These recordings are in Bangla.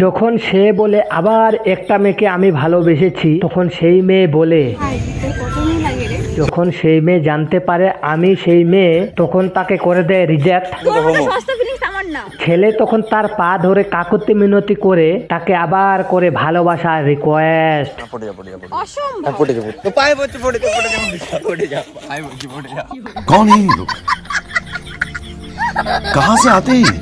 যখন সে বলে আবার একটা মেয়েকে আমি ভালোবেসেছি, তখন সেই মেয়ে বলে, যখন সেই মেয়ে জানতে পারে আমি সেই মেয়ে, তখন তাকে করে দেয় রিজেক্ট। ছেলে তখন তার পা ধরে কাকুতি মিনতি করে তাকে আবার করে ভালোবাসার রিকোয়েস্ট। कौन है ये लोग? कहां से आते हैं?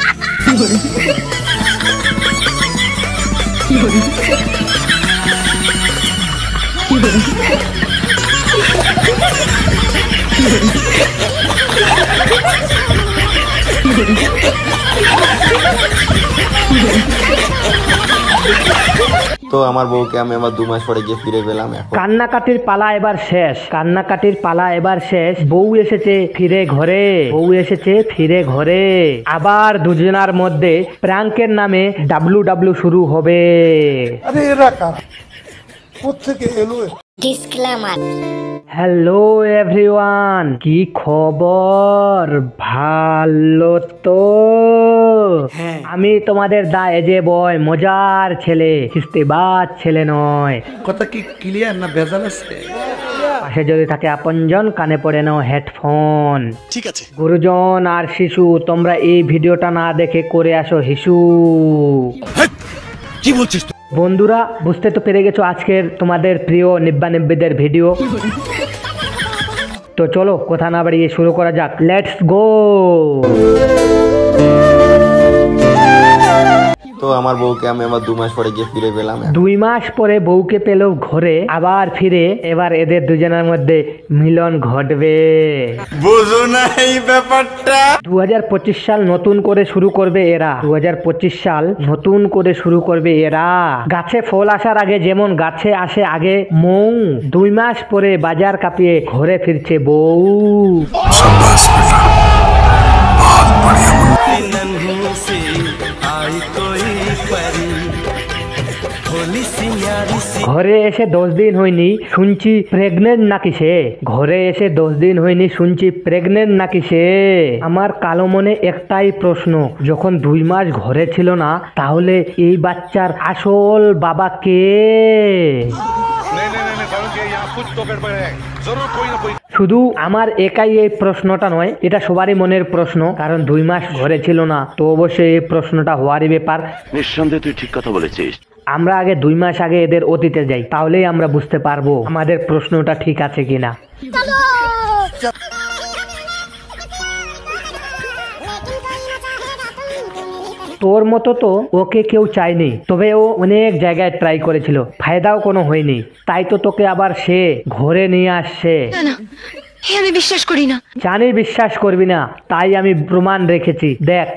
তো আমার বউকে আমি আবার 2 মাস পরে গিয়ে ফিরে পেলাম। কান্নাকাটির পালা এবার শেষ, কান্নাকাটির পালা এবার শেষ। বউ এসেছে ফিরে ঘরে, বউ এসেছে ফিরে ঘরে। আবার দুজনার মধ্যে প্র্যাঙ্কের নামে ডাব্লু শুরু হবে। আরে এরা কারা, কোত্থেকে এলো? ডিসক্লেমার। হ্যালো এভরিওয়ান, কি খবর? ভালো তো? আমি তোমাদের দা এজে বয়, মজার ছেলে, কিস্তিবাজ ছেলে নয়। কথা কি ক্লিয়ার না ভেজাল আছে? পাশে যদি থাকে আপনজন, কানে পড়ে নাও হেডফোন। ঠিক আছে। গুরুজন আর শিশু, তোমরা এই ভিডিওটা না দেখে করে আসো হিসু। কি বলছিস? বন্ধুরা, বুঝতে তো পেরে গেছো আজকের তোমাদের প্রিয় নিব্বানিব্বিদের ভিডিও। তো চলো কথা না বাড়িয়ে শুরু করা যাক, লেটস গো। তো আমার বউকে আমি আবার 2 মাস পরে গিয়ে ফিরে পেলাম। 2 মাস পরে বউকে পেল ঘরে, আবার ফিরে এবার এদের দুজনের মধ্যে মিলন ঘটবে। বুঝো না এই ব্যাপারটা? 2025 সাল নতুন করে শুরু করবে এরা, 2025 সাল নতুন করে শুরু করবে এরা। গাছে ফল আসার আগে যেমন গাছে আসে আগে মৌ, 2 মাস পরে বাজার কাঁপিয়ে ঘরে ফিরছে বউ। ঘরে এসে 10 দিন হয়নি শুনছি প্রেগনেন্ট নাকি সে, ঘরে এসে 10 দিন হয়নি শুনছি প্রেগনেন্ট নাকি সে। আমার কালো মনে একটাই প্রশ্ন, যখন 2 মাস ঘরে ছিল না, তাহলে এই বাচ্চার আসল বাবা কে? শুধু আমার একাই এই প্রশ্নটা নয়, এটা সবারই মনের প্রশ্ন, কারণ 2 মাস ঘরে ছিল না, তো অবশ্যই এই প্রশ্নটা হওয়ারই ব্যাপার। নিঃসন্দেহে তুই ঠিক কথা বলেছিস। আমরা আগে 2 মাস আগে এদের অতীতে যাই, তাহলেই আমরা বুঝতে পারবো আমাদের প্রশ্নটা ঠিক আছে কিনা। তোর মতো তো ওকে কেউ চায়নি, তবে ও অনেক জায়গায় ট্রাই করেছিল, ফায়দাও কোনো হয়নি, তাই তো তোকে আবার সে ঘরে নিয়ে আসছে। আমি বিশ্বাস করি না। জানি বিশ্বাস করবি না, তাই আমি প্রমাণ রেখেছি, দেখ।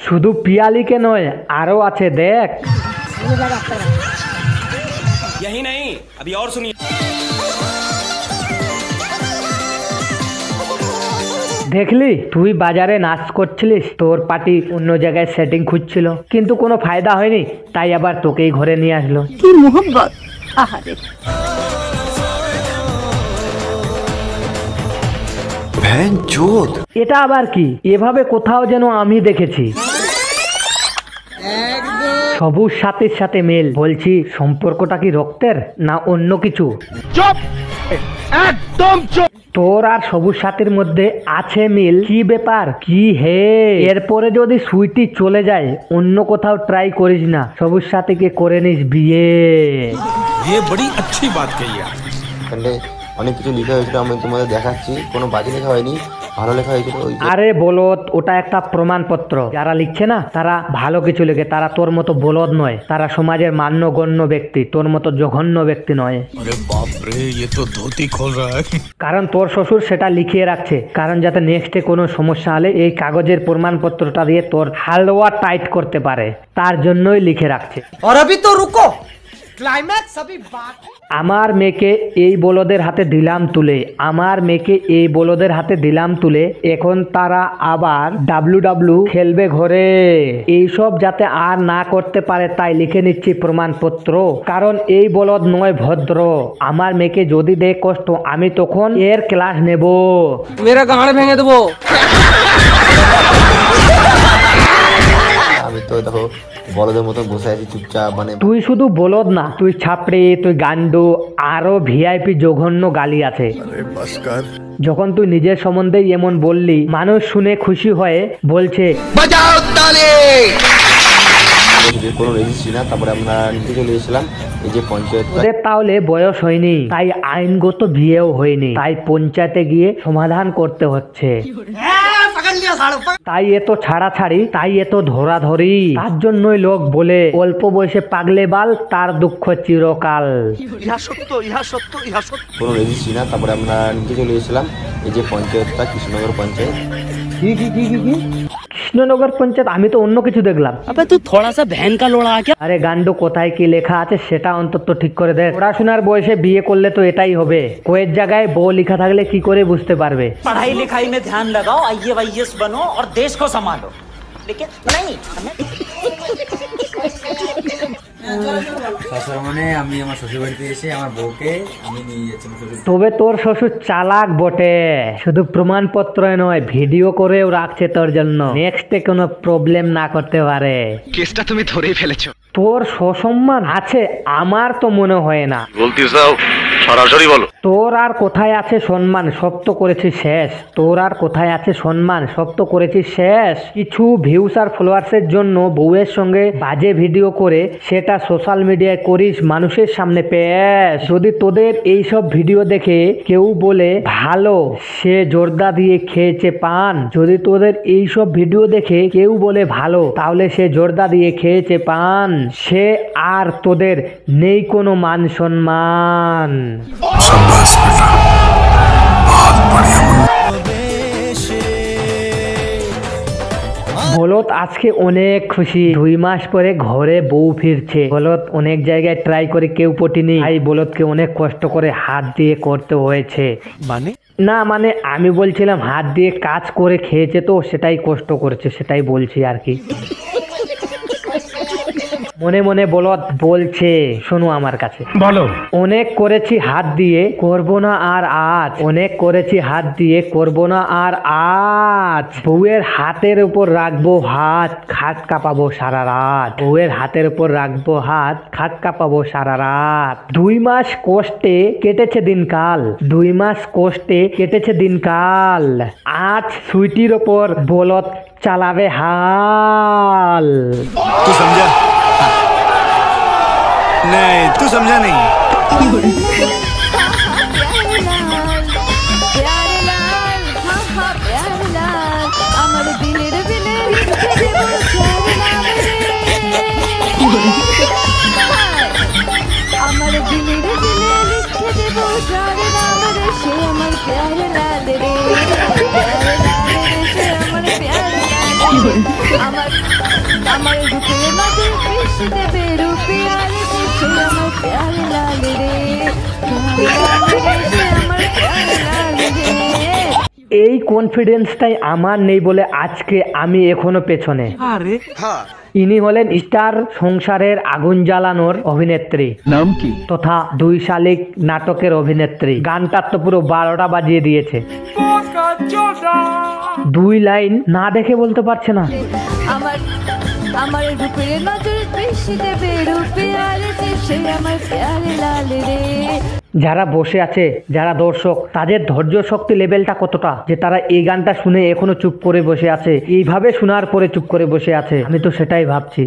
শুধু পিয়ালিকে নয়, আরো আছে, দেখ। यही नहीं, अभी और सुनिए। দেখলি, তুই বাজারে নাচ করছিলিস, তোর পার্টি অন্য জায়গায় সেটিং খুঁজছিল, কিন্তু কোনো ফায়দা হয়নি, তাই আবার তোকেই ঘরে নিয়ে আসলো। কি মোহব্বত! আহারে, ভ্যানচোদ! এটা আবার কি? এভাবে কোথাও যেন আমি দেখেছি। সবুজ সাথীর সাথে মেল, বলছি সম্পর্কটা কি রক্তের না অন্য কিছু? চুপ, একদম চুপ। তোর আর সবুজ সাথীর মধ্যে আছে মিল, কি ব্যাপার কি হে? এরপরে যদি সুইটি চলে যায়, অন্য কোথাও ট্রাই করিস না, সবুজ সাথীকে করে নিস বিয়ে। ये बड़ी अच्छी बात कही आप। এখানে অনেক কিছু লেখা হয়েছিল, আমি তোমাদের দেখাচ্ছি। কোনো বাজে লেখা হয়নি, ভালো লেখা হয়েছিল। আরে বলদ, ওটা একটা প্রমাণপত্র। যারা লিখছে না তারা ভালো কিছু লেখে, তারা তোর মতো বলদ নয়, তারা সমাজের মান্যগণ্য ব্যক্তি, তোর মতো জঘন্য ব্যক্তি নয়। अरे बाप रे, ये तो धोती खोल रहा है। কারণ তোর শ্বশুর সেটা লিখিয়ে রাখছে, কারণ যাতে নেক্সটে কোনো সমস্যা হলে এই কাগজের প্রমাণপত্রটা দিয়ে তোর হালুয়া টাইট করতে পারে, তার জন্যই লিখে রাখছে। और अभी तो रुको, क्लाइमैक्स अभी बाकी। আমার মেয়েকে এই বলদের হাতে দিলাম তুলে, আমার মেয়েকে এই বলদের হাতে দিলাম তুলে, এখন তারা আবার ডাব্লু খেলবে ঘরে। এইসব যাতে আর না করতে পারে তাই লিখে নিচ্ছি প্রমাণপত্র, কারণ এই বলদ নয় ভদ্র। আমার মেয়েকে যদি দেয় কষ্ট, আমি তখন এর ক্লাস নেব। मेरा गाड़ भेंगे देबो। করে দেখো বলদের মতো বসে আছি চুপচাপ, মানে তুই শুধু বলদ না, তুই ছাপড়ি, তুই গান্ডু, আরো ভিআইপি জঘন্য গালি আছে। যখন তুই নিজের সম্বন্ধে এমন বললি, মানুষ শুনে খুশি হয়ে বলছে কোনো রেজিস্ট্রি না। তারপরে আমরা নিতে চলে এসেছিলাম এই যে পঞ্চায়েত। ওদের তাহলে বয়স হয়নি, তাই আইনগত বিয়েও হয়নি, তাই পঞ্চায়েতে গিয়ে সমাধান করতে হচ্ছে। তাই এত ছাড়াছাড়ি, তাই এত ধরাধরি। তার জন্যই লোক বলে অল্প বয়সে পাগলে বাল, তার দুঃখ চিরকাল। কোনো রেজিস্ট্রি না। তারপরে আমরা নিতে চলে এসেছিলাম এই যে পঞ্চায়েতটা, কৃষ্ণনগর পঞ্চায়েত। কৃষ্ণনগর পঞ্চায়েত? আমি তো অন্য কিছু দেখলাম। আরে গান্ডু, কোথায় কি লেখা আছে সেটা অন্তত ঠিক করে দেখ। পড়াশোনার বয়সে বিয়ে করলে তো এটাই হবে। কয়েক জায়গায় বউ লেখা থাকলে কি করে বুঝতে পারবে? पढ़ाई लिखाई में ध्यान लगाओ, आईएएस बनो और देश को संभालो, लेकिन नहीं তবে তোর শ্বশুর চালাক বটে, শুধু প্রমাণপত্র নয় ভিডিও করেও রাখছে তোর জন্য, নেক্সটে কোনো প্রবলেম না করতে পারে। কেসটা তুমি ধরেই ফেলেছো। তোর সসম্মান আছে? আমার তো মনে হয় না। বলতে চাও সরাসরি বলো। তোর আর কোথায় আছে সম্মান, সব তো করেছিস শেষ। তোর আর কোথায় আছে সম্মান, সব তো করেছিস শেষ। কিছু ভিউস আর ফলোয়ার্সের জন্য বউয়ের সঙ্গে বাজে ভিডিও করে সেটা সোশ্যাল মিডিয়ায় করিস, মানুষের সামনে পেশ। যদি তোদের এইসব ভিডিও দেখে কেউ বলে ভালো, সে জর্দা দিয়ে খেয়েছে পান। যদি তোদের এইসব ভিডিও দেখে কেউ বলে ভালো, তাহলে সে জর্দা দিয়ে খেয়েছে পান। সে আর তোদের নেই কোনো মান সম্মান। বলত আজকে অনেক খুশি, 2 মাস পরে ঘরে বউ ফিরছে। বলত অনেক জায়গায় ট্রাই করে কেউ পটিনি, তাই বলদকে অনেক কষ্ট করে হাত দিয়ে করতে হয়েছে। মানে না মানে আমি বলছিলাম হাত দিয়ে কাজ করে খেয়েছে তো, সেটাই কষ্ট করেছে, সেটাই বলছি আর কি। মনে মনে বলদ বলছে, শোনো আমার কাছে, বলো। অনেক করেছি হাত দিয়ে, করবো না আর আজ। অনেক করেছি হাত দিয়ে, করবো না আর আজ। বউয়ের হাতের উপর রাখবো হাত, খাট কাঁপাবো সারা রাত। বউয়ের হাতের উপর রাখবো হাত, খাট কাঁপাবো সারা রাত। 2 মাস কষ্টে কেটেছে দিনকাল, 2 মাস কষ্টে কেটেছে দিনকাল। আজ সুইটির ওপর বলদ চালাবে হাল। तू समझा? नहीं, तू समझा नहीं। এই কনফিডেন্সটাই আমার নেই বলে আজকে আমি এখনো পেছনে। ইনি হলেন স্টার সংসারের আগুন জ্বালানোর অভিনেত্রী, নাম কি, তথা 2 শালিক নাটকের অভিনেত্রী। গানটার তো পুরো 12টা বাজিয়ে দিয়েছে। 2 লাইন না দেখে বলতে পারছে না। আমার রূপের নজর বেশি দেবে, রূপে আলেতে সে আমার প্যারে লাল রে। যারা বসে আছে, যারা দর্শক, তাদের ধৈর্য শক্তি লেভেলটা কতটা যে তারা এই গানটা শুনে এখনো চুপ করে বসে আছে, এইভাবে শোনার পরে চুপ করে বসে আছে। আমি তো সেটাই ভাবছি।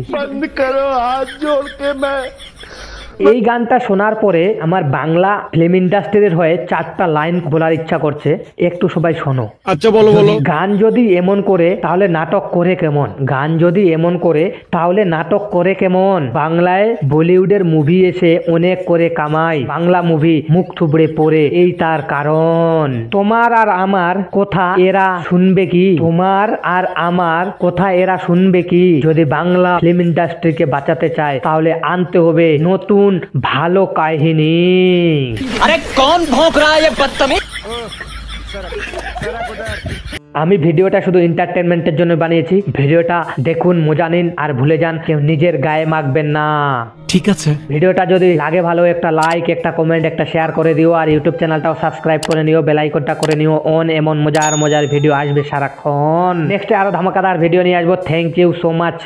এই গানটা শোনার পরে আমার বাংলা ফিল্ম ইন্ডাস্ট্রির হয়ে 4টা লাইন বলার ইচ্ছা করছে, একটু সবাই শোনো। अच्छा बोलो बोलो। গান যদি এমন করে তাহলে নাটক করে কেমন? গান যদি এমন করে তাহলে নাটক করে কেমন? বাংলায় বলিউডের মুভি এসে অনেক করে কামাই, বাংলা মুভি মুখ থুবড়ে পড়ে, এই তার কারণ। তোমার আর আমার কথা এরা শুনবে কি? তোমার আর আমার কথা এরা শুনবে কি? যদি বাংলা ফিল্ম ইন্ডাস্ট্রিকে বাঁচাতে চায় তাহলে আনতে হবে নতুন ভালো কাহিনী। अरे कौन भौंक रहा है ये बदतमीज? আমি ভিডিওটা শুধু এন্টারটেনমেন্টের জন্য বানিয়েছি। ভিডিওটা দেখুন, মজা নিন, আর ভুলে যান কেউ নিজের গায়ে মাখবেন না। ঠিক আছে। ভিডিওটা যদি লাগে ভালো, একটা লাইক, একটা কমেন্ট, একটা শেয়ার করে দিও। আর ইউটিউব চ্যানেলটাও সাবস্ক্রাইব করে নিও, বেল আইকনটা করে নিও অন। এমন মজার ভিডিও আসবে সারাক্ষণ। নেক্সটে আরো ধামাকাদার ভিডিও নিয়ে আসবো। Thank you so much.